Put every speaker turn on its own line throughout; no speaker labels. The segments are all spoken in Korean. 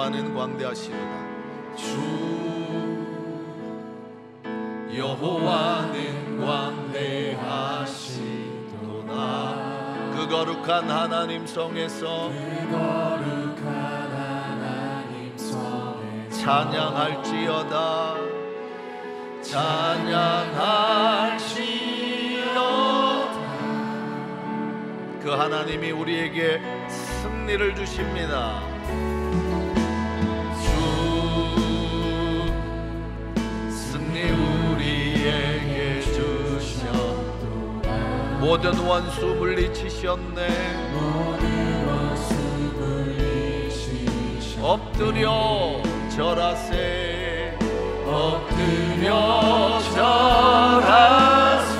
여호와는 광대하시도다.
여호와는 광대하시도다.
그 거룩한 하나님 성에서 찬양할지어다. 그 하나님이 우리에게 승리를 주십니다.
승리 우리에게 주셨도다.
모든 원수 물리치셨네. 엎드려 절하세.
엎드려 절하세.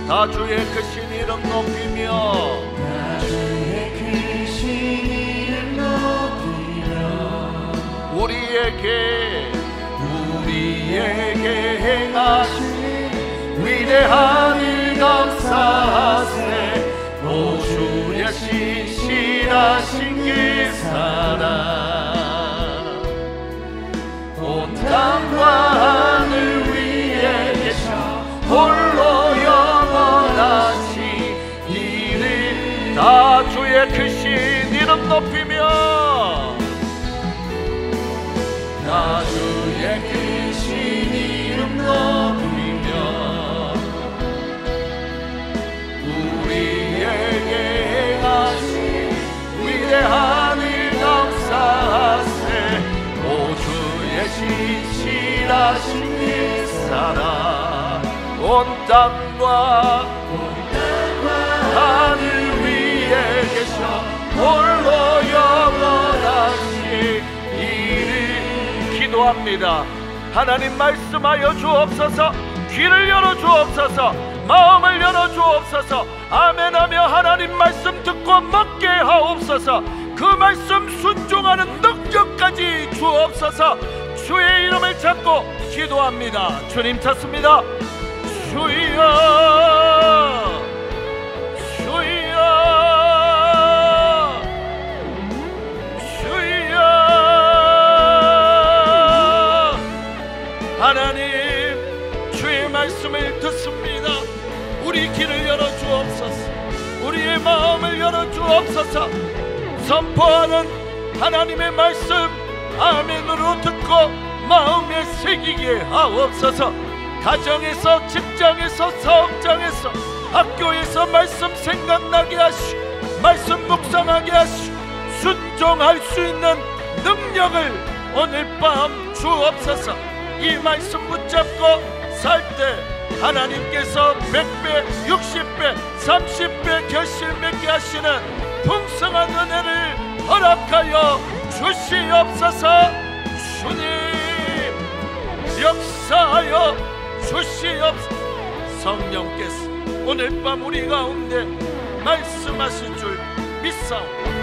다 주의 크신 이름 높이며
주의 크신 이름 높이며
우리에게
행하신 위대한 일 감사하세. 오 주의 신실하신 그 사랑 온 땅과 하늘 위에 계셔 홀로 영원하신 이름.
다 주의 크신 이름 높이며
다 주의 크신 이름 높이며 우리에게 행하신 위대한 일 감사하세. 오 주의 신실하신 그 사랑
온 땅과
하늘 위에 계셔 홀로 영원하신 이름.
기도합니다. 하나님 말씀하여 주옵소서. 귀를 열어 주옵소서. 마음을 열어 주옵소서. 아멘하며 하나님 말씀 듣고 먹게 하옵소서. 그 말씀 순종하는 능력까지 주옵소서. 주의 이름을 찾고 기도합니다. 주님 찾습니다. 주여 주여 주여. 하나님 주의 말씀을 듣습니다. 우리 귀를 열어 주옵소서. 우리의 마음을 열어 주옵소서. 선포하는 하나님의 말씀 아멘으로 듣고 마음에 새기게 하옵소서. 가정에서, 직장에서, 사업장에서, 학교에서 말씀 생각나게 하시고 말씀 묵상하게 하시고 순종할 수 있는 능력을 오늘 밤 주옵소서. 이 말씀 붙잡고 살 때 하나님께서 100배, 60배, 30배 결실 맺게 하시는 풍성한 은혜를 허락하여 주시옵소서. 주님 역사하여 주시옵소서. 성령께서 오늘 밤 우리 가운데 말씀하실 줄 믿사옵니다.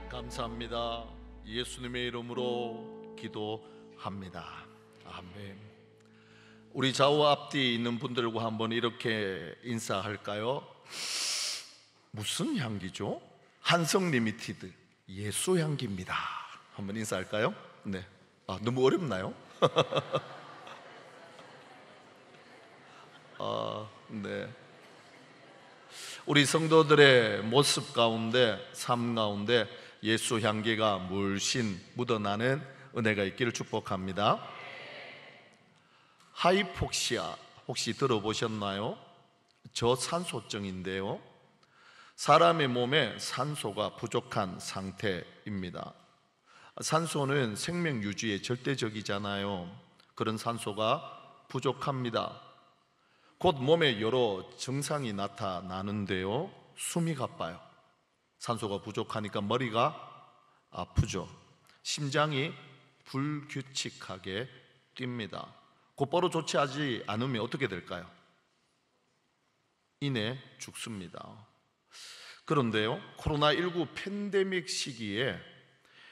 감사합니다. 예수님의 이름으로 기도합니다. 아멘. 우리 좌우 앞뒤 있는 분들과 한번 이렇게 인사할까요? 무슨 향기죠? 한성 리미티드 예수 향기입니다. 한번 인사할까요? 네. 너무 어렵나요? 네. 우리 성도들의 모습 가운데, 삶 가운데 예수 향기가 물씬 묻어나는 은혜가 있기를 축복합니다. 하이폭시아 혹시 들어보셨나요? 저산소증인데요, 사람의 몸에 산소가 부족한 상태입니다. 산소는 생명 유지에 절대적이잖아요. 그런 산소가 부족합니다. 곧 몸에 여러 증상이 나타나는데요, 숨이 가빠요. 산소가 부족하니까 머리가 아프죠. 심장이 불규칙하게 뜁니다. 곧바로 조치하지 않으면 어떻게 될까요? 이내 죽습니다. 그런데요, 코로나19 팬데믹 시기에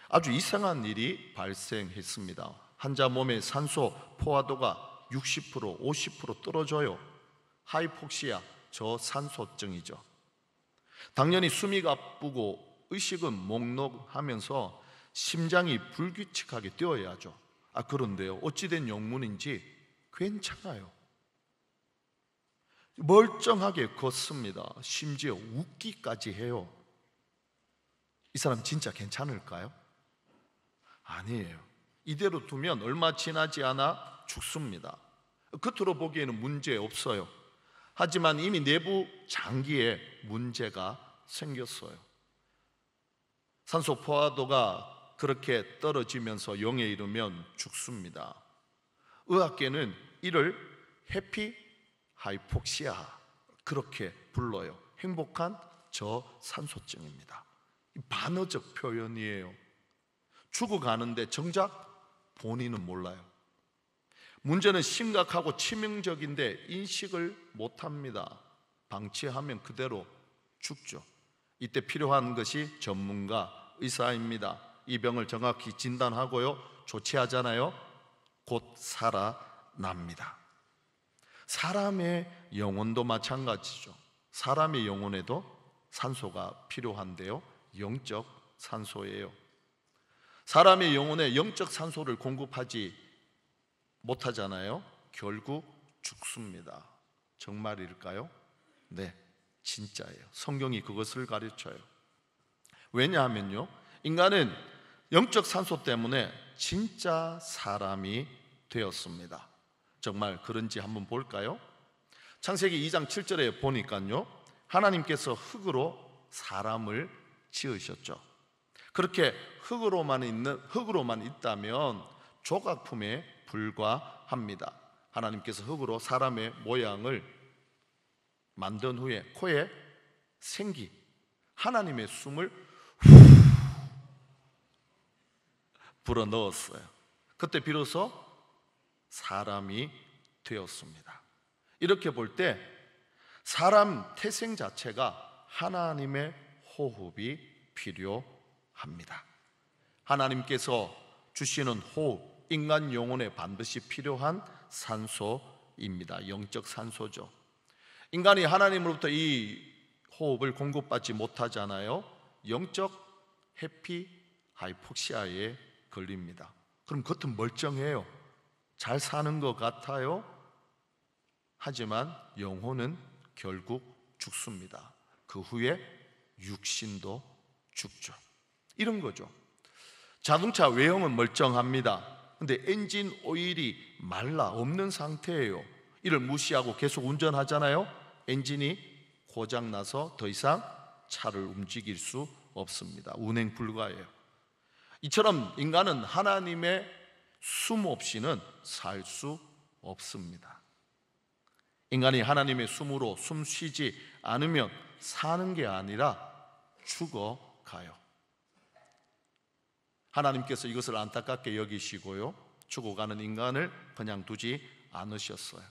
아주 이상한 일이 발생했습니다. 환자 몸의 산소 포화도가 60%, 50% 떨어져요. 하이폭시아, 저산소증이죠. 당연히 숨이 가쁘고 의식은 몽롱하면서 심장이 불규칙하게 뛰어야죠. 그런데요, 어찌된 영문인지 괜찮아요. 멀쩡하게 걷습니다. 심지어 웃기까지 해요. 이 사람 진짜 괜찮을까요? 아니에요. 이대로 두면 얼마 지나지 않아 죽습니다. 겉으로 보기에는 문제 없어요. 하지만 이미 내부 장기에 문제가 생겼어요. 산소 포화도가 그렇게 떨어지면서 0에 이르면 죽습니다. 의학계는 이를 해피 하이폭시아 그렇게 불러요. 행복한 저산소증입니다. 반어적 표현이에요. 죽어가는데 정작 본인은 몰라요. 문제는 심각하고 치명적인데 인식을 못합니다. 방치하면 그대로 죽죠. 이때 필요한 것이 전문가, 의사입니다. 이 병을 정확히 진단하고요, 조치하잖아요. 곧 살아납니다. 사람의 영혼도 마찬가지죠. 사람의 영혼에도 산소가 필요한데요, 영적 산소예요. 사람의 영혼에 영적 산소를 공급하지 못하잖아요. 결국 죽습니다. 정말일까요? 네, 진짜예요. 성경이 그것을 가르쳐요. 왜냐하면요, 인간은 영적 산소 때문에 진짜 사람이 되었습니다. 정말 그런지 한번 볼까요? 창세기 2장 7절에 보니까요, 하나님께서 흙으로 사람을 지으셨죠. 그렇게 흙으로만 있다면 조각품에 불과합니다. 하나님께서 흙으로 사람의 모양을 만든 후에 코에 생기, 하나님의 숨을 불어 넣었어요. 그때 비로소 사람이 되었습니다. 이렇게 볼 때 사람 태생 자체가 하나님의 호흡이 필요합니다. 하나님께서 주시는 호흡, 인간 영혼에 반드시 필요한 산소입니다. 영적 산소죠. 인간이 하나님으로부터 이 호흡을 공급받지 못하잖아요. 영적 해피 하이폭시아에 걸립니다. 그럼 겉은 멀쩡해요. 잘 사는 것 같아요. 하지만 영혼은 결국 죽습니다. 그 후에 육신도 죽죠. 이런 거죠. 자동차 외형은 멀쩡합니다. 근데 엔진 오일이 말라 없는 상태예요. 이를 무시하고 계속 운전하잖아요. 엔진이 고장나서 더 이상 차를 움직일 수 없습니다. 운행 불가예요. 이처럼 인간은 하나님의 숨 없이는 살 수 없습니다. 인간이 하나님의 숨으로 숨 쉬지 않으면 사는 게 아니라 죽어가요. 하나님께서 이것을 안타깝게 여기시고요, 죽어가는 인간을 그냥 두지 않으셨어요.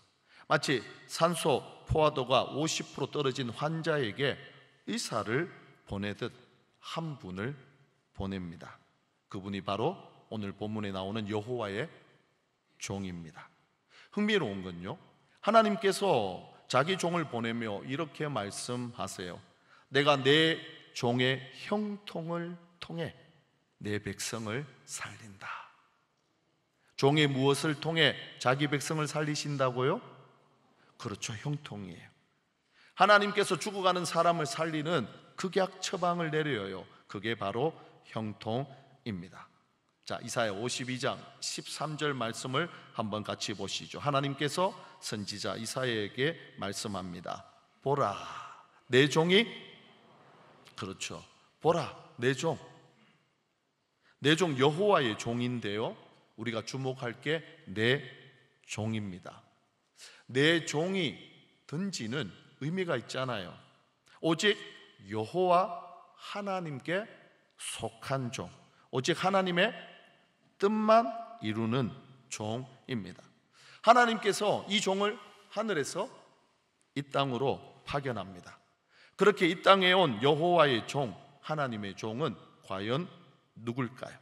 마치 산소 포화도가 50% 떨어진 환자에게 의사를 보내듯 한 분을 보냅니다. 그분이 바로 오늘 본문에 나오는 여호와의 종입니다. 흥미로운 건요, 하나님께서 자기 종을 보내며 이렇게 말씀하세요. 내가 내 종의 형통을 통해 내 백성을 살린다. 종이 무엇을 통해 자기 백성을 살리신다고요? 그렇죠, 형통이에요. 하나님께서 죽어가는 사람을 살리는 극약 처방을 내려요. 그게 바로 형통입니다. 자, 이사야 52장 13절 말씀을 한번 같이 보시죠. 하나님께서 선지자 이사야에게 말씀합니다. 보라, 내 종이, 그렇죠, 보라, 내 종 여호와의 종인데요, 우리가 주목할 게 내 종입니다. 내 종이 던지는 의미가 있잖아요. 오직 여호와 하나님께 속한 종, 오직 하나님의 뜻만 이루는 형통입니다. 하나님께서 이 종을 하늘에서 이 땅으로 파견합니다. 그렇게 이 땅에 온 여호와의 종, 하나님의 종은 과연 누굴까요?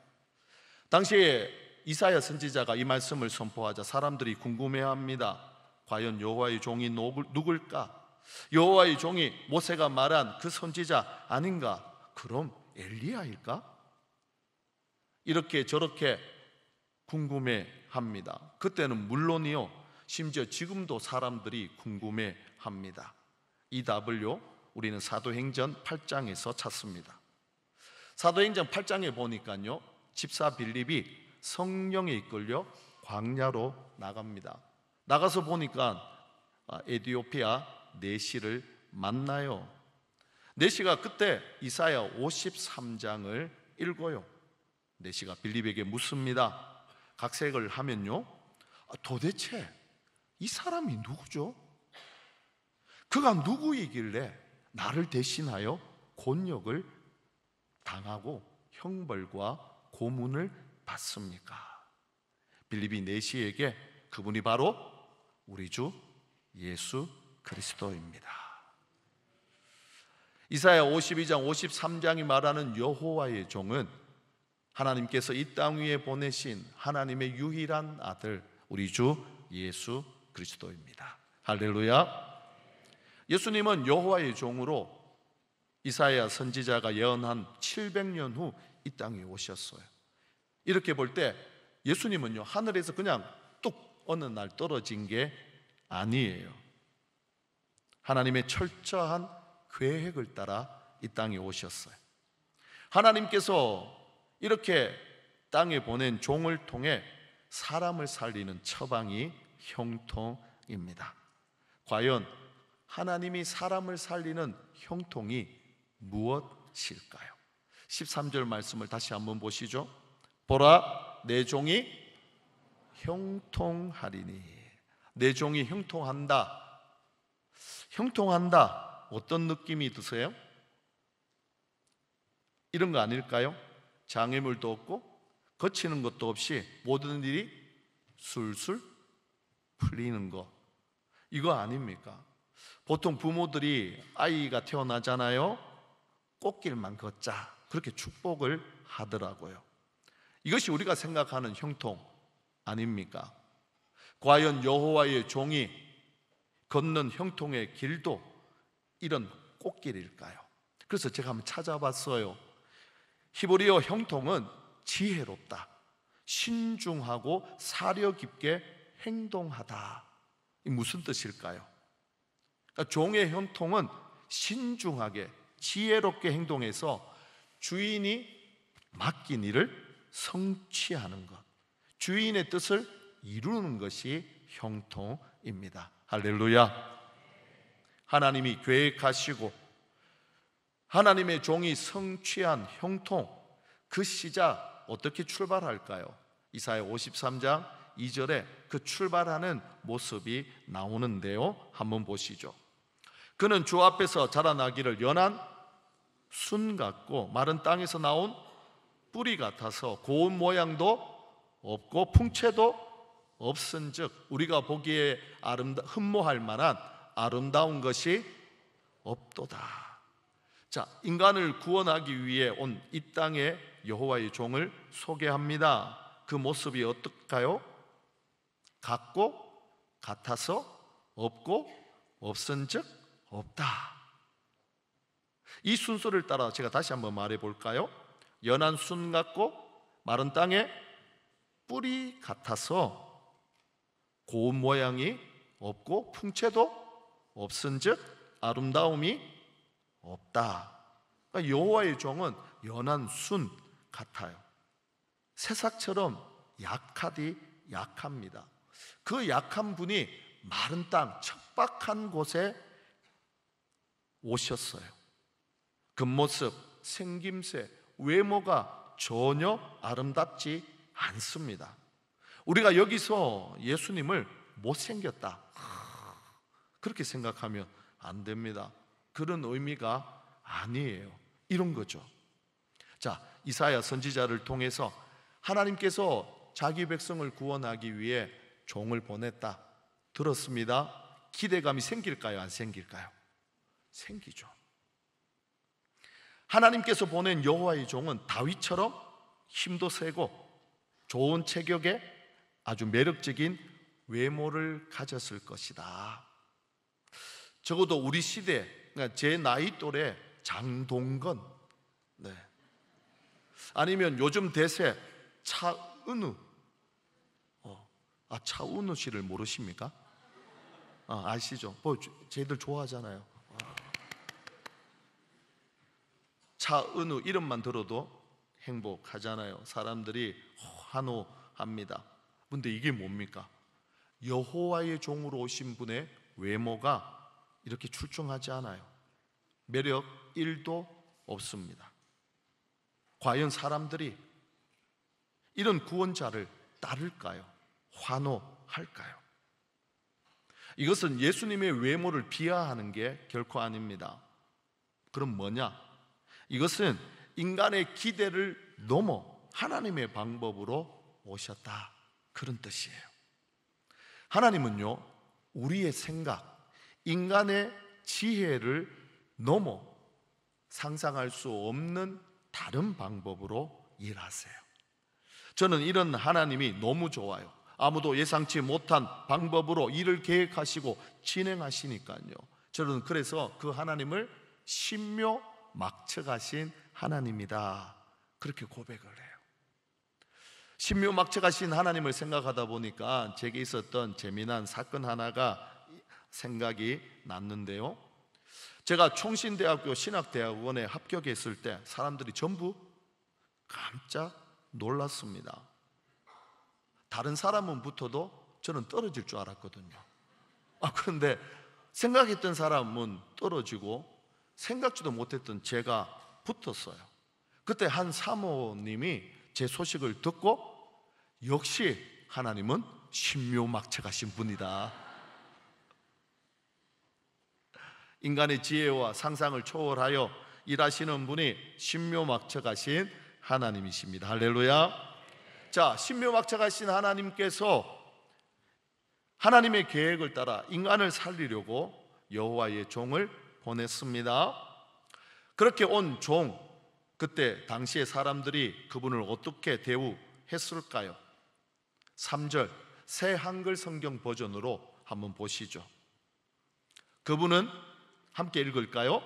당시에 이사야 선지자가 이 말씀을 선포하자 사람들이 궁금해합니다. 과연 여호와의 종이 누굴까? 여호와의 종이 모세가 말한 그 선지자 아닌가? 그럼 엘리야일까? 이렇게 저렇게 궁금해합니다. 그때는 물론이요, 심지어 지금도 사람들이 궁금해합니다. 이 답을요, 우리는 사도행전 8장에서 찾습니다. 사도행전 8장에 보니까요, 집사 빌립이 성령에 이끌려 광야로 나갑니다. 나가서 보니까 에티오피아 내시를 만나요. 내시가 그때 이사야 53장을 읽어요. 내시가 빌립에게 묻습니다. 각색을 하면요, 도대체 이 사람이 누구죠? 그가 누구이길래 나를 대신하여 곤욕을 당하고 형벌과 고문을 받습니까? 빌립이 내시에게 그분이 바로 우리 주 예수 그리스도입니다. 이사야 52장 53장이 말하는 여호와의 종은 하나님께서 이 땅 위에 보내신 하나님의 유일한 아들 우리 주 예수 그리스도입니다. 할렐루야. 예수님은 여호와의 종으로 이사야 선지자가 예언한 700년 후 이 땅에 오셨어요. 이렇게 볼 때 예수님은요, 하늘에서 그냥 뚝 어느 날 떨어진 게 아니에요. 하나님의 철저한 계획을 따라 이 땅에 오셨어요. 하나님께서 이렇게 땅에 보낸 종을 통해 사람을 살리는 처방이 형통입니다. 과연 하나님이 사람을 살리는 형통이 무엇일까요? 13절 말씀을 다시 한번 보시죠. 보라, 내 종이 형통하리니. 내 종이 형통한다. 형통한다, 어떤 느낌이 드세요? 이런 거 아닐까요? 장애물도 없고 거치는 것도 없이 모든 일이 술술 풀리는 거, 이거 아닙니까? 보통 부모들이 아이가 태어나잖아요, 꽃길만 걷자, 그렇게 축복을 하더라고요. 이것이 우리가 생각하는 형통 아닙니까? 과연 여호와의 종이 걷는 형통의 길도 이런 꽃길일까요? 그래서 제가 한번 찾아봤어요. 히브리어 형통은 지혜롭다, 신중하고 사려 깊게 행동하다. 이 무슨 뜻일까요? 그러니까 종의 형통은 신중하게 지혜롭게 행동해서 주인이 맡긴 일을 성취하는 것, 주인의 뜻을 이루는 것이 형통입니다. 할렐루야. 하나님이 계획하시고 하나님의 종이 성취한 형통, 그 시작 어떻게 출발할까요? 이사야 53장 2절에 그 출발하는 모습이 나오는데요, 한번 보시죠. 그는 주 앞에서 자라나기를 연한 순 같고 마른 땅에서 나온 뿌리 같아서 고운 모양도 없고 풍채도 없은즉 우리가 보기에 흠모할 만한 아름다운 것이 없도다. 자, 인간을 구원하기 위해 온 이 땅의 여호와의 종을 소개합니다. 그 모습이 어떨까요? 같고 같아서 없고 없은즉 없다. 이 순서를 따라 제가 다시 한번 말해 볼까요? 연한 순 같고 마른 땅에 뿌리 같아서 고운 모양이 없고 풍채도 없은즉 아름다움이 없다. 그러니까 여호와의 종은 연한 순 같아요. 새싹처럼 약합니다. 그 약한 분이 마른 땅, 척박한 곳에 오셨어요. 겉모습, 생김새, 외모가 전혀 아름답지 않습니다. 우리가 여기서 예수님을 못생겼다, 그렇게 생각하면 안 됩니다. 그런 의미가 아니에요. 이런 거죠. 자, 이사야 선지자를 통해서 하나님께서 자기 백성을 구원하기 위해 종을 보냈다 들었습니다. 기대감이 생길까요? 안 생길까요? 생기죠. 하나님께서 보낸 여호와의 종은 다윗처럼 힘도 세고 좋은 체격에 아주 매력적인 외모를 가졌을 것이다. 적어도 우리 시대, 그러니까 제 나이 또래 장동건, 아니면 요즘 대세 차은우. 차은우 씨를 모르십니까? 아시죠? 쟤들 좋아하잖아요. 차은우 이름만 들어도 행복하잖아요. 사람들이 환호합니다. 근데 이게 뭡니까? 여호와의 종으로 오신 분의 외모가 이렇게 출중하지 않아요. 매력 1도 없습니다. 과연 사람들이 이런 구원자를 따를까요? 환호할까요? 이것은 예수님의 외모를 비하하는 게 결코 아닙니다. 그럼 뭐냐? 이것은 인간의 기대를 넘어 하나님의 방법으로 오셨다, 그런 뜻이에요. 하나님은요, 우리의 생각, 인간의 지혜를 넘어 상상할 수 없는 다른 방법으로 일하세요. 저는 이런 하나님이 너무 좋아요. 아무도 예상치 못한 방법으로 일을 계획하시고 진행하시니까요. 저는 그래서 그 하나님을 신묘막측하신 하나님이다, 그렇게 고백을 해요. 신묘막측하신 하나님을 생각하다 보니까 제게 있었던 재미난 사건 하나가 생각이 났는데요. 제가 총신대학교 신학대학원에 합격했을 때 사람들이 전부 깜짝 놀랐습니다. 다른 사람은 붙어도 저는 떨어질 줄 알았거든요. 그런데 생각했던 사람은 떨어지고 생각지도 못했던 제가 붙었어요. 그때 한 사모님이 제 소식을 듣고 역시 하나님은 신묘막측하신 분이다. 인간의 지혜와 상상을 초월하여 일하시는 분이 신묘막측하신 하나님이십니다. 할렐루야. 자, 신묘막측하신 하나님께서 하나님의 계획을 따라 인간을 살리려고 여호와의 종을 보냈습니다. 그렇게 온 종, 그때 당시의 사람들이 그분을 어떻게 대우했을까요? 3절 새 한글 성경 버전으로 한번 보시죠. 그분은, 함께 읽을까요?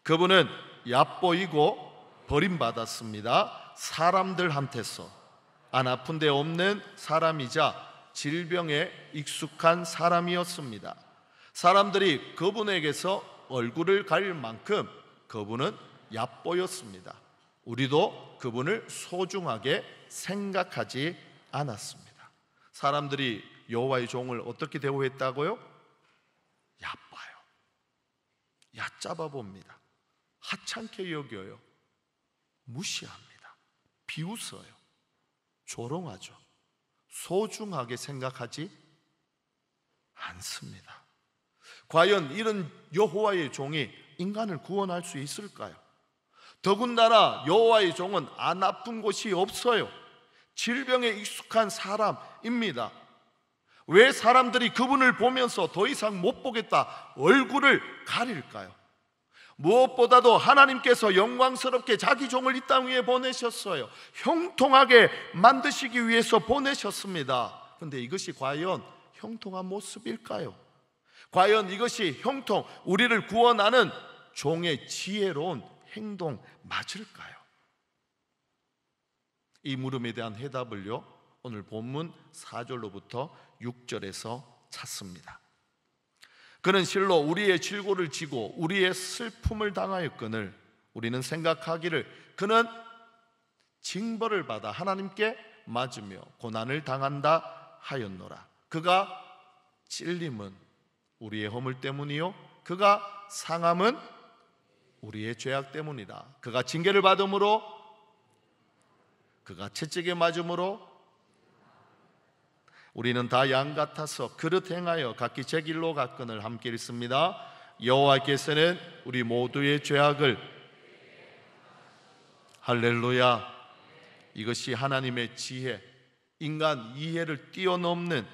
그분은 얕보이고 버림받았습니다. 사람들한테서 안 아픈 데 없는 사람이자 질병에 익숙한 사람이었습니다. 사람들이 그분에게서 얼굴을 가릴 만큼 그분은 얕보였습니다. 우리도 그분을 소중하게 생각하지 않았습니다. 사람들이 여호와의 종을 어떻게 대우했다고요? 얕봐요. 얕잡아 봅니다. 하찮게 여겨요. 무시합니다. 비웃어요. 조롱하죠. 소중하게 생각하지 않습니다. 과연 이런 여호와의 종이 인간을 구원할 수 있을까요? 더군다나 여호와의 종은 안 아픈 곳이 없어요. 질병에 익숙한 사람입니다. 왜 사람들이 그분을 보면서 더 이상 못 보겠다 얼굴을 가릴까요? 무엇보다도 하나님께서 영광스럽게 자기 종을 이 땅 위에 보내셨어요. 형통하게 만드시기 위해서 보내셨습니다. 그런데 이것이 과연 형통한 모습일까요? 과연 이것이 형통, 우리를 구원하는 종의 지혜로운 행동 맞을까요? 이 물음에 대한 해답을요, 오늘 본문 4절로부터 6절에서 찾습니다. 그는 실로 우리의 질고를 지고 우리의 슬픔을 당하였거늘 우리는 생각하기를 그는 징벌을 받아 하나님께 맞으며 고난을 당한다 하였노라. 그가 찔림은 우리의 허물 때문이요 그가 상함은 우리의 죄악 때문이다. 그가 징계를 받음으로, 그가 채찍에 맞음으로 우리는 다 양 같아서 그릇 행하여 각기 제 길로 갔거늘. 함께 읽습니다. 여호와께서는 우리 모두의 죄악을, 할렐루야. 이것이 하나님의 지혜, 인간 이해를 뛰어넘는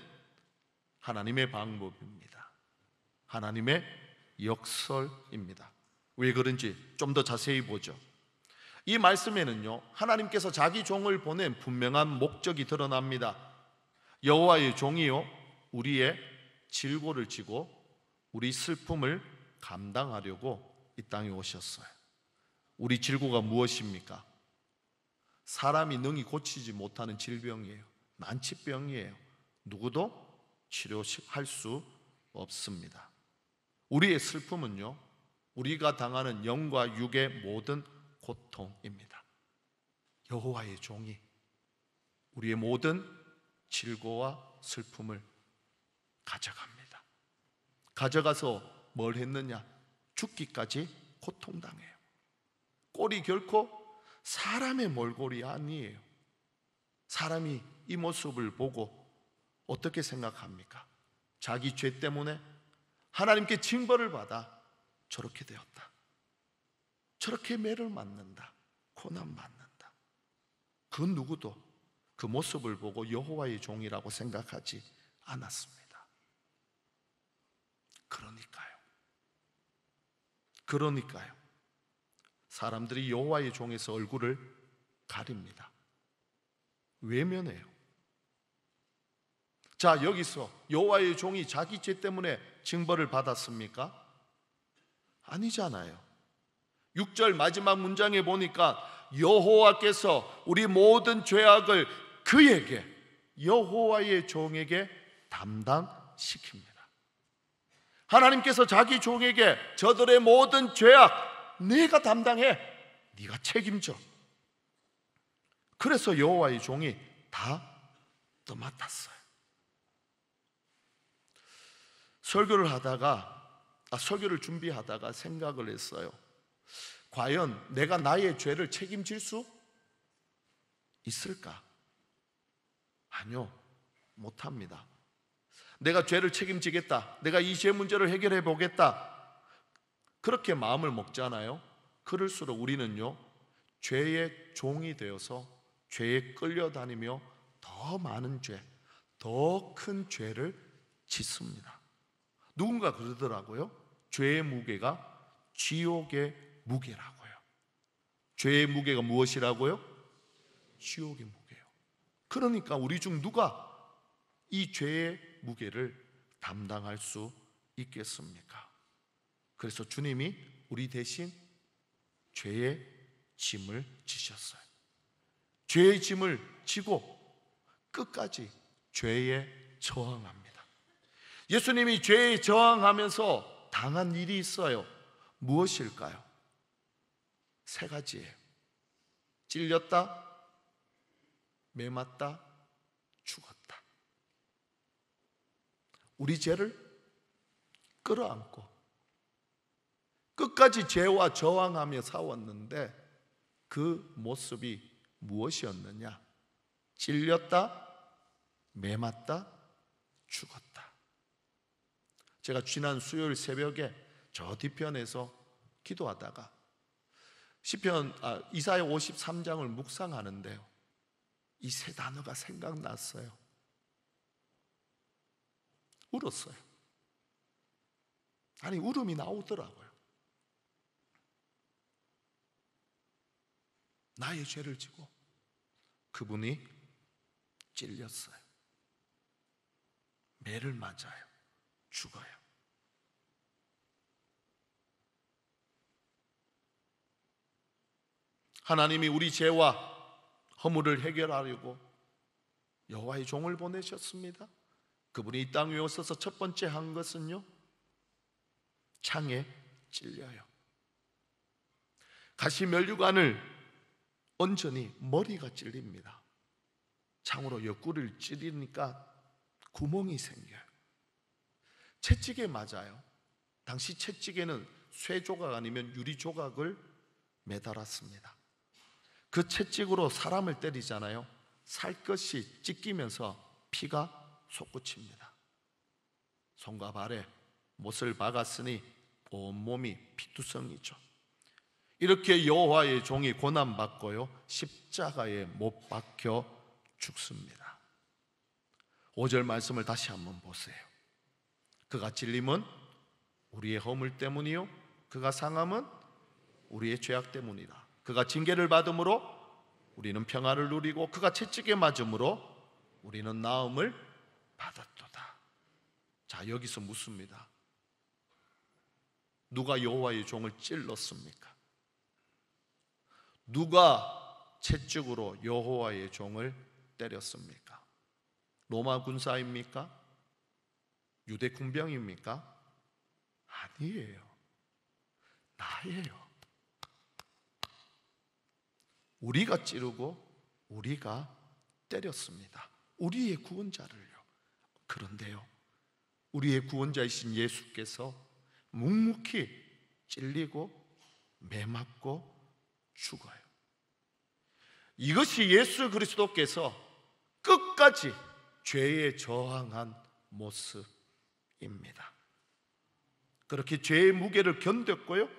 하나님의 방법입니다. 하나님의 역설입니다. 왜 그런지 좀 더 자세히 보죠. 이 말씀에는요, 하나님께서 자기 종을 보낸 분명한 목적이 드러납니다. 여호와의 종이요, 우리의 질고를 지고 우리 슬픔을 감당하려고 이 땅에 오셨어요. 우리 질고가 무엇입니까? 사람이 능히 고치지 못하는 질병이에요. 난치병이에요. 누구도 치료할 수 없습니다. 우리의 슬픔은요, 우리가 당하는 영과 육의 모든 고통입니다. 여호와의 종이 우리의 모든 질고와 슬픔을 가져갑니다. 가져가서 뭘 했느냐? 죽기까지 고통당해요. 꼴이 결코 사람의 몰골이 아니에요. 사람이 이 모습을 보고 어떻게 생각합니까? 자기 죄 때문에 하나님께 징벌을 받아 저렇게 되었다, 저렇게 매를 맞는다, 고난 받는다. 그 누구도 그 모습을 보고 여호와의 종이라고 생각하지 않았습니다. 그러니까요 사람들이 여호와의 종에서 얼굴을 가립니다. 외면해요. 자, 여기서 여호와의 종이 자기 죄 때문에 징벌을 받았습니까? 아니잖아요. 6절 마지막 문장에 보니까 여호와께서 우리 모든 죄악을 그에게, 여호와의 종에게 담당시킵니다. 하나님께서 자기 종에게 저들의 모든 죄악 네가 담당해, 네가 책임져. 그래서 여호와의 종이 다 떠맡았어요. 설교를 준비하다가 생각을 했어요. 과연 내가 나의 죄를 책임질 수 있을까? 아니요, 못합니다. 내가 죄를 책임지겠다, 내가 이 죄 문제를 해결해 보겠다, 그렇게 마음을 먹잖아요. 그럴수록 우리는요, 죄의 종이 되어서 죄에 끌려다니며 더 많은 죄, 더 큰 죄를 짓습니다. 누군가 그러더라고요. 죄의 무게가 지옥의 무게라고요. 죄의 무게가 무엇이라고요? 지옥의 무게요. 그러니까 우리 중 누가 이 죄의 무게를 담당할 수 있겠습니까? 그래서 주님이 우리 대신 죄의 짐을 지셨어요. 죄의 짐을 지고 끝까지 죄에 저항합니다. 예수님이 죄에 저항하면서 당한 일이 있어요. 무엇일까요? 3가지예요. 찔렸다, 매맞다, 죽었다. 우리 죄를 끌어안고 끝까지 죄와 저항하며 싸웠는데 그 모습이 무엇이었느냐? 찔렸다, 매맞다, 죽었다. 제가 지난 수요일 새벽에 저 뒤편에서 기도하다가 이사야 53장을 묵상하는데요, 이 3 단어가 생각났어요. 울었어요. 아니, 울음이 나오더라고요. 나의 죄를 지고 그분이 찔렸어요. 매를 맞아요. 죽어요. 하나님이 우리 죄와 허물을 해결하려고 여호와의 종을 보내셨습니다. 그분이 이 땅 위에 오셔서 첫 번째 한 것은요, 창에 찔려요. 가시면류관을 온전히 머리가 찔립니다. 창으로 옆구리를 찌르니까 구멍이 생겨요. 채찍에 맞아요. 당시 채찍에는 쇠 조각 아니면 유리 조각을 매달았습니다. 그 채찍으로 사람을 때리잖아요. 살갗이 찢기면서 피가 솟구칩니다. 손과 발에 못을 박았으니 온몸이 피투성이죠. 이렇게 여호와의 종이 고난받고요, 십자가에 못 박혀 죽습니다. 5절 말씀을 다시 한번 보세요. 그가 찔림은 우리의 허물 때문이요 그가 상함은 우리의 죄악 때문이다. 그가 징계를 받음으로 우리는 평안을 누리고 그가 채찍에 맞음으로 우리는 나음을 받았도다. 자, 여기서 묻습니다. 누가 여호와의 종을 찔렀습니까? 누가 채찍으로 여호와의 종을 때렸습니까? 로마 군사입니까? 유대 군병입니까? 아니에요. 나예요. 우리가 찌르고 우리가 때렸습니다. 우리의 구원자를요. 그런데요, 우리의 구원자이신 예수께서 묵묵히 찔리고 매맞고 죽어요. 이것이 예수 그리스도께서 끝까지 죄에 저항한 모습입니다. 그렇게 죄의 무게를 견뎠고요,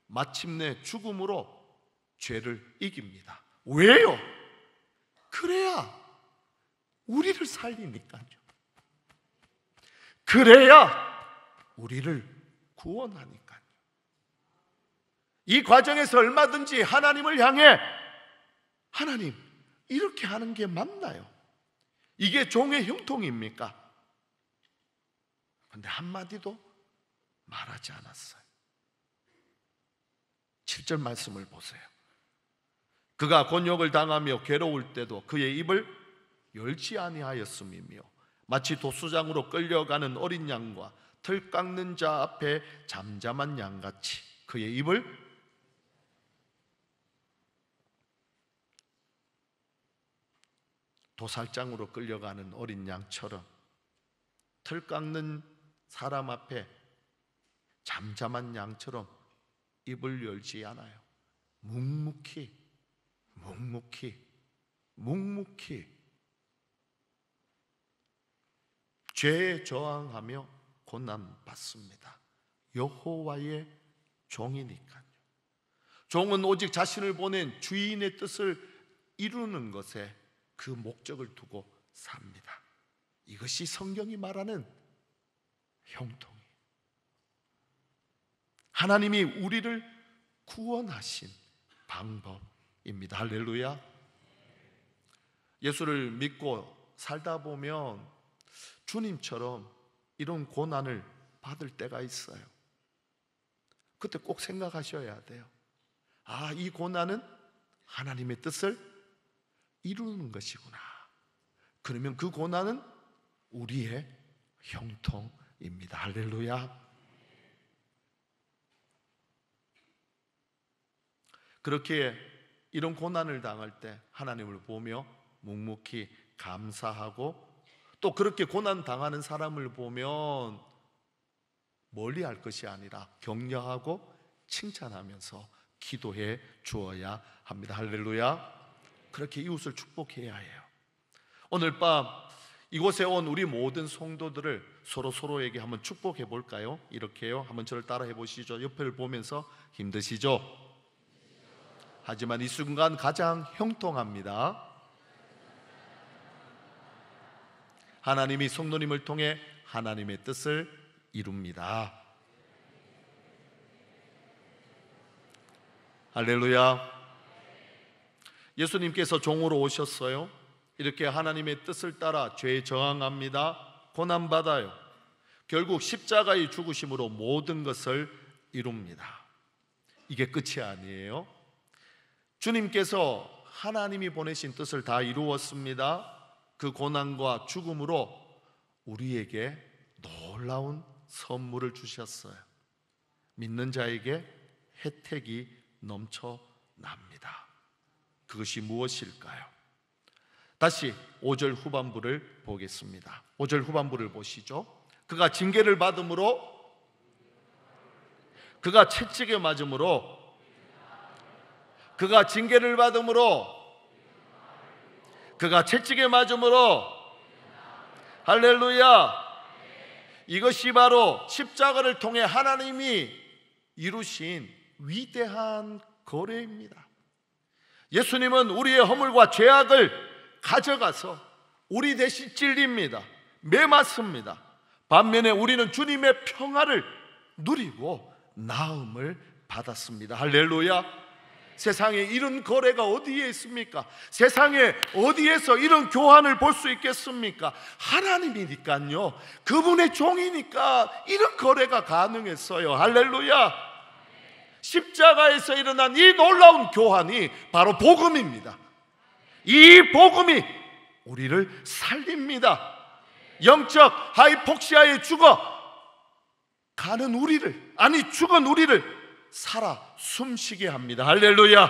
마침내 죽음으로 죄를 이깁니다. 왜요? 그래야 우리를 살리니까요. 그래야 우리를 구원하니까요. 이 과정에서 얼마든지 하나님을 향해 하나님, 이렇게 하는 게 맞나요? 이게 종의 형통입니까? 그런데 한마디도 말하지 않았어요. 7절 말씀을 보세요. 그가 곤욕을 당하며 괴로울 때도 그의 입을 열지 아니하였음이며 마치 도수장으로 끌려가는 어린 양과 털 깎는 자 앞에 잠잠한 양같이 그의 입을 도살장으로 끌려가는 어린 양처럼 털 깎는 사람 앞에 잠잠한 양처럼 입을 열지 않아요. 묵묵히 죄에 저항하며 고난받습니다. 여호와의 종이니까요. 종은 오직 자신을 보낸 주인의 뜻을 이루는 것에 그 목적을 두고 삽니다. 이것이 성경이 말하는 형통이에요. 하나님이 우리를 구원하신 방법입니다. 할렐루야. 예수를 믿고 살다 보면 주님처럼 이런 고난을 받을 때가 있어요. 그때 꼭 생각하셔야 돼요. 아, 이 고난은 하나님의 뜻을 이루는 것이구나. 그러면 그 고난은 우리의 형통입니다. 할렐루야. 그렇게 이런 고난을 당할 때 하나님을 보며 묵묵히 감사하고, 또 그렇게 고난 당하는 사람을 보면 멀리할 것이 아니라 격려하고 칭찬하면서 기도해 주어야 합니다. 할렐루야. 그렇게 이웃을 축복해야 해요. 오늘 밤 이곳에 온 우리 모든 성도들을 서로에게 한번 축복해 볼까요? 이렇게요. 한번 저를 따라해 보시죠. 옆을 보면서 힘드시죠? 하지만 이 순간 가장 형통합니다. 하나님이 성도님을 통해 하나님의 뜻을 이룹니다. 할렐루야. 예수님께서 종으로 오셨어요. 이렇게 하나님의 뜻을 따라 죄에 저항합니다. 고난받아요. 결국 십자가의 죽으심으로 모든 것을 이룹니다. 이게 끝이 아니에요. 주님께서 하나님이 보내신 뜻을 다 이루었습니다. 그 고난과 죽음으로 우리에게 놀라운 선물을 주셨어요. 믿는 자에게 혜택이 넘쳐납니다. 그것이 무엇일까요? 다시 5절 후반부를 보겠습니다. 5절 후반부를 보시죠. 그가 징계를 받음으로, 그가 채찍에 맞음으로, 그가 징계를 받음으로, 그가 채찍에 맞음으로, 할렐루야. 이것이 바로 십자가를 통해 하나님이 이루신 위대한 거래입니다. 예수님은 우리의 허물과 죄악을 가져가서 우리 대신 찔립니다. 매맞습니다. 반면에 우리는 주님의 평화를 누리고 나음을 받았습니다. 할렐루야. 세상에 이런 거래가 어디에 있습니까? 세상에 어디에서 이런 교환을 볼 수 있겠습니까? 하나님이니까요. 그분의 종이니까 이런 거래가 가능했어요. 할렐루야. 십자가에서 일어난 이 놀라운 교환이 바로 복음입니다. 이 복음이 우리를 살립니다. 영적 하이폭시아에 죽어 가는 우리를, 아니 죽은 우리를 살아 숨쉬게 합니다. 할렐루야.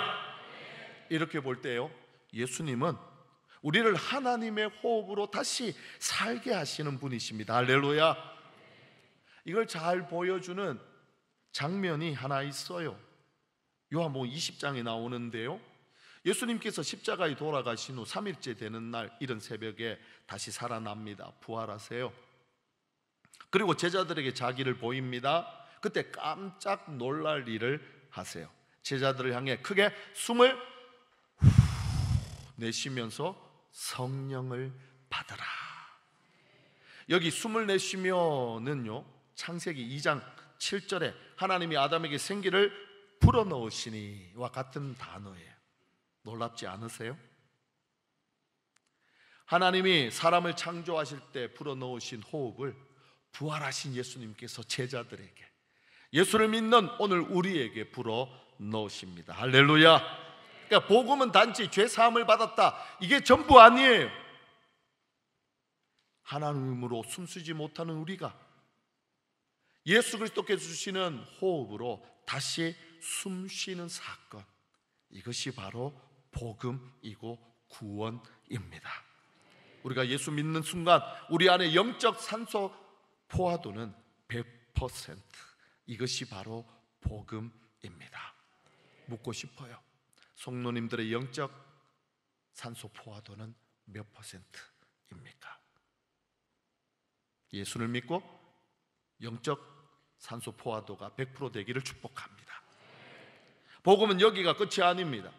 이렇게 볼 때요, 예수님은 우리를 하나님의 호흡으로 다시 살게 하시는 분이십니다. 할렐루야. 이걸 잘 보여주는 장면이 하나 있어요. 요한복음 20장에 나오는데요, 예수님께서 십자가에 돌아가신 후 3일째 되는 날 이른 새벽에 다시 살아납니다. 부활하세요. 그리고 제자들에게 자기를 보입니다. 그때 깜짝 놀랄 일을 하세요. 제자들을 향해 크게 숨을 내쉬면서 성령을 받아라. 여기 숨을 내쉬면은요, 창세기 2장 7절에 하나님이 아담에게 생기를 불어넣으시니와 같은 단어예요. 놀랍지 않으세요? 하나님이 사람을 창조하실 때 불어넣으신 호흡을 부활하신 예수님께서 제자들에게, 예수를 믿는 오늘 우리에게 불어넣으십니다. 할렐루야. 그러니까 복음은 단지 죄 사함을 받았다, 이게 전부 아니에요. 하나님으로 숨쉬지 못하는 우리가 예수 그리스도께서 주시는 호흡으로 다시 숨쉬는 사건, 이것이 바로 복음이고 구원입니다. 우리가 예수 믿는 순간 우리 안에 영적 산소 포화도는 100%, 이것이 바로 복음입니다. 묻고 싶어요. 성도님들의 영적 산소 포화도는 몇 %입니까? 예수를 믿고 영적 산소 포화도가 100% 되기를 축복합니다. 복음은 여기가 끝이 아닙니다.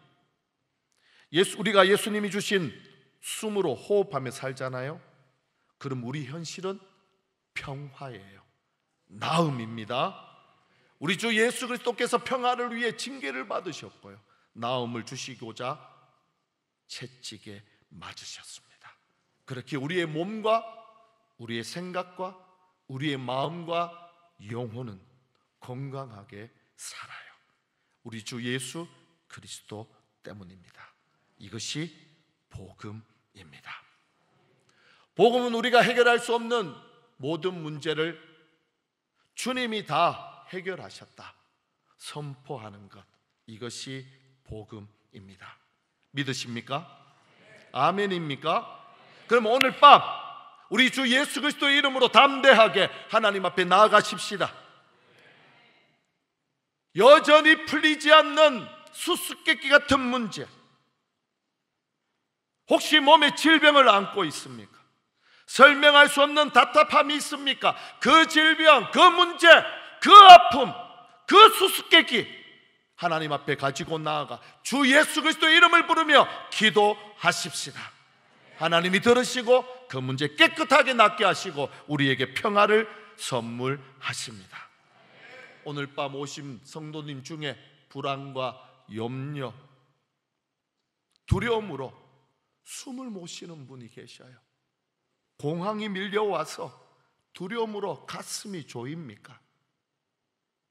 우리가 예수님이 주신 숨으로 호흡하며 살잖아요. 그럼 우리 현실은 평화예요. 나음입니다. 우리 주 예수 그리스도께서 평화를 위해 징계를 받으셨고요, 나음을 주시고자 채찍에 맞으셨습니다. 그렇게 우리의 몸과 우리의 생각과 우리의 마음과 영혼은 건강하게 살아요. 우리 주 예수 그리스도 때문입니다. 이것이 복음입니다. 복음은 우리가 해결할 수 없는 모든 문제를 주님이 다 해결하셨다 선포하는 것, 이것이 복음입니다. 믿으십니까? 아멘입니까? 그럼 오늘 밤 우리 주 예수 그리스도의 이름으로 담대하게 하나님 앞에 나아가십시다. 여전히 풀리지 않는 수수께끼 같은 문제, 혹시 몸에 질병을 안고 있습니까? 설명할 수 없는 답답함이 있습니까? 그 질병, 그 문제, 그 아픔, 그 수수께끼 하나님 앞에 가지고 나아가 주 예수 그리스도의 이름을 부르며 기도하십시다. 하나님이 들으시고 그 문제 깨끗하게 낫게 하시고 우리에게 평화를 선물하십니다. 오늘 밤 오신 성도님 중에 불안과 염려, 두려움으로 숨을 못 쉬는 분이 계셔요. 공황이 밀려와서 두려움으로 가슴이 조입니까?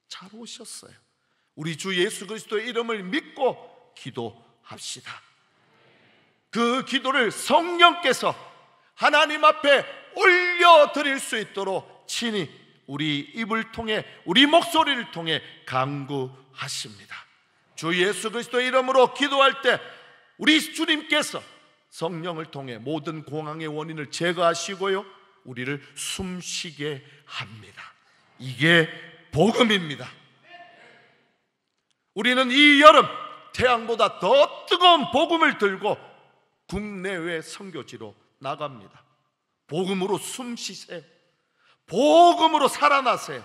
잘 오셨어요. 우리 주 예수 그리스도의 이름을 믿고 기도합시다. 그 기도를 성령께서 하나님 앞에 올려드릴 수 있도록 친히 우리 입을 통해, 우리 목소리를 통해 간구하십니다. 주 예수 그리스도의 이름으로 기도할 때 우리 주님께서 성령을 통해 모든 공황의 원인을 제거하시고요, 우리를 숨쉬게 합니다. 이게 복음입니다. 우리는 이 여름 태양보다 더 뜨거운 복음을 들고 국내외 선교지로 나갑니다. 복음으로 숨쉬세요. 복음으로 살아나세요.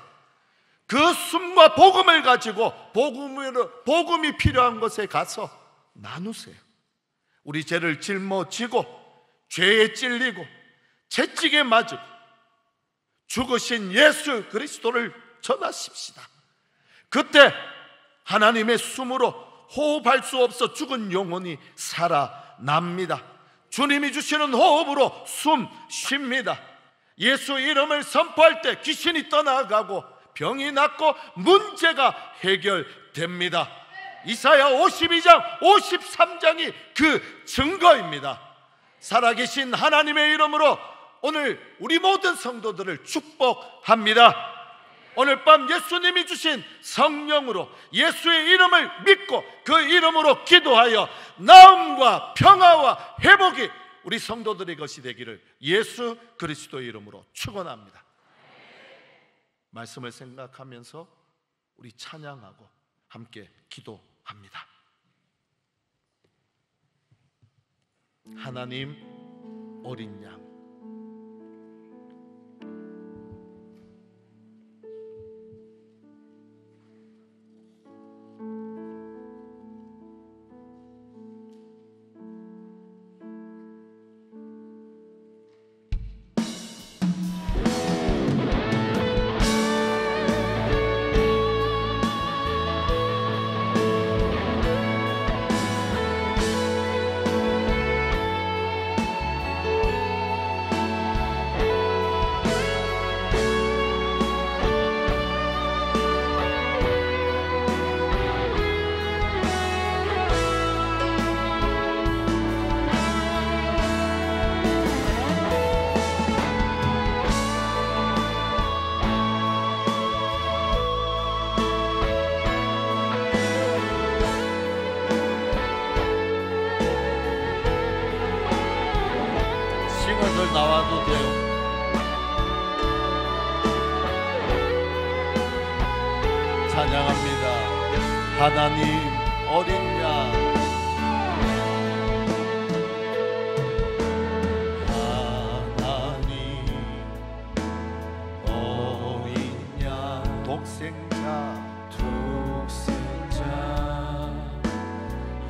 그 숨과 복음을 가지고 복음이 필요한 곳에 가서 나누세요. 우리 죄를 짊어지고 죄에 찔리고 채찍에 맞고 죽으신 예수 그리스도를 전하십시다. 그때 하나님의 숨으로 호흡할 수 없어 죽은 영혼이 살아납니다. 주님이 주시는 호흡으로 숨 쉽니다. 예수 이름을 선포할 때 귀신이 떠나가고 병이 낫고 문제가 해결됩니다. 이사야 52장 53장이 그 증거입니다. 살아계신 하나님의 이름으로 오늘 우리 모든 성도들을 축복합니다. 오늘 밤 예수님이 주신 성령으로 예수의 이름을 믿고 그 이름으로 기도하여 나음과 평화와 회복이 우리 성도들의 것이 되기를 예수 그리스도의 이름으로 축원합니다. 말씀을 생각하면서 우리 찬양하고 함께 기도합니다. 하나님 어린 양, 나와도 돼요. 찬양합니다. 하나님 어린 양, 하나님 어린 양, 독생자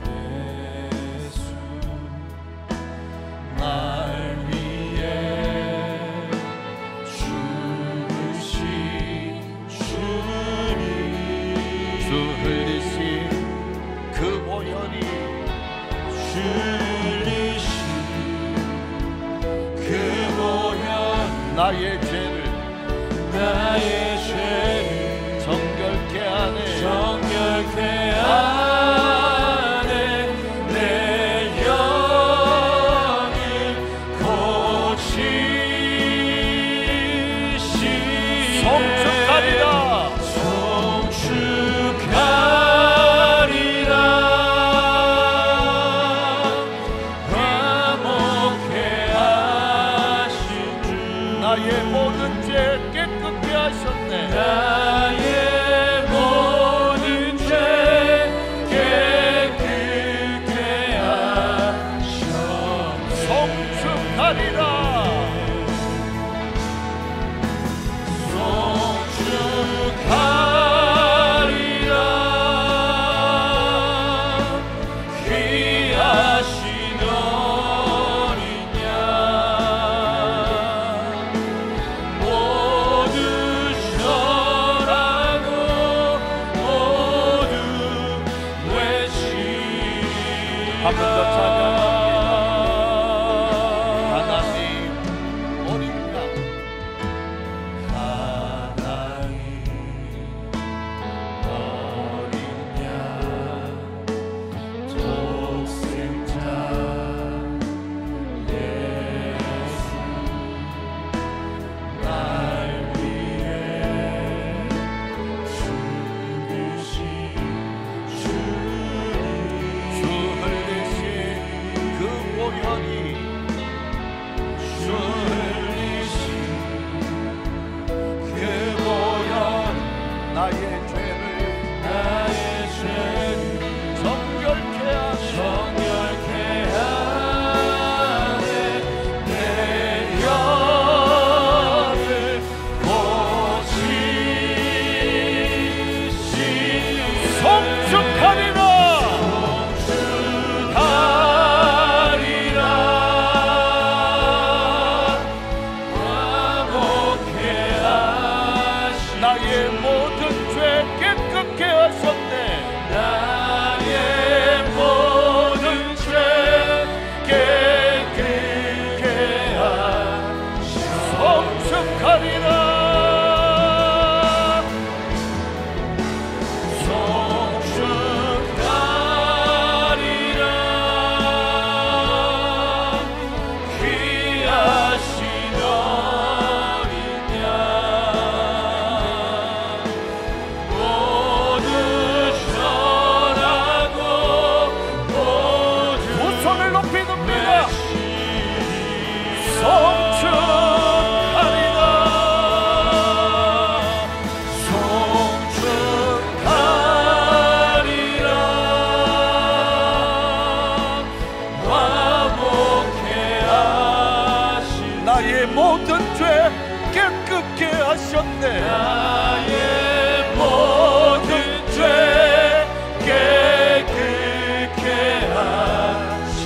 예수 날 나의 죄를 정결케 하네 내 영을 고치시네 성축하리라 나의 모든 죄 깨끗게 하셨네. 나의 모든 죄 깨끗게 하셨네. 성축하리라 귀하신 어린 양 한 번 더 찬양합니다. 하나님 어린 양, 하나님 어린 양, 독생자 예수 날 위해 죽으신 주님 하셨네.
나의 모든 죄 깨끗게 하셨네.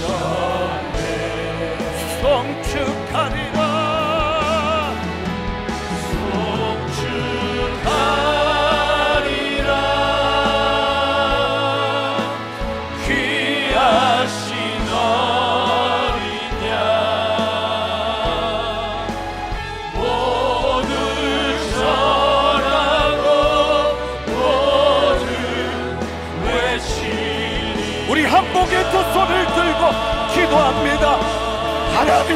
송축하리라
송축하리라. 귀하신 어린 양 모두 전하고 모두 외치리.
우리 한복의 두 손을 들고 기도합니다. 하나님,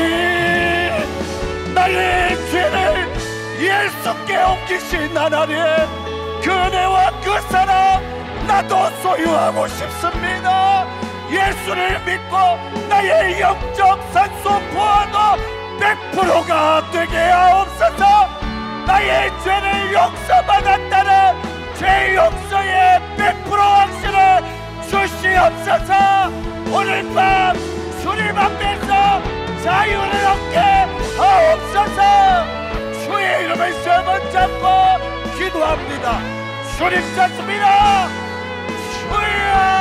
나의 죄를 예수께 옮기신 하나님, 그 은혜와 그 사랑 나도 소유하고 싶습니다. 예수를 믿고 나의 영적 산소 포화도 100%가 되게 하옵소서. 나의 죄를 용서받았다는 죄 용서의 100% 확신을 주시옵소서. 오늘 밤 주님 앞에서 자유를 얻게 하옵소서. 주의 이름을 세 번 잡고 기도합니다. 주님 찾습니다. 주여.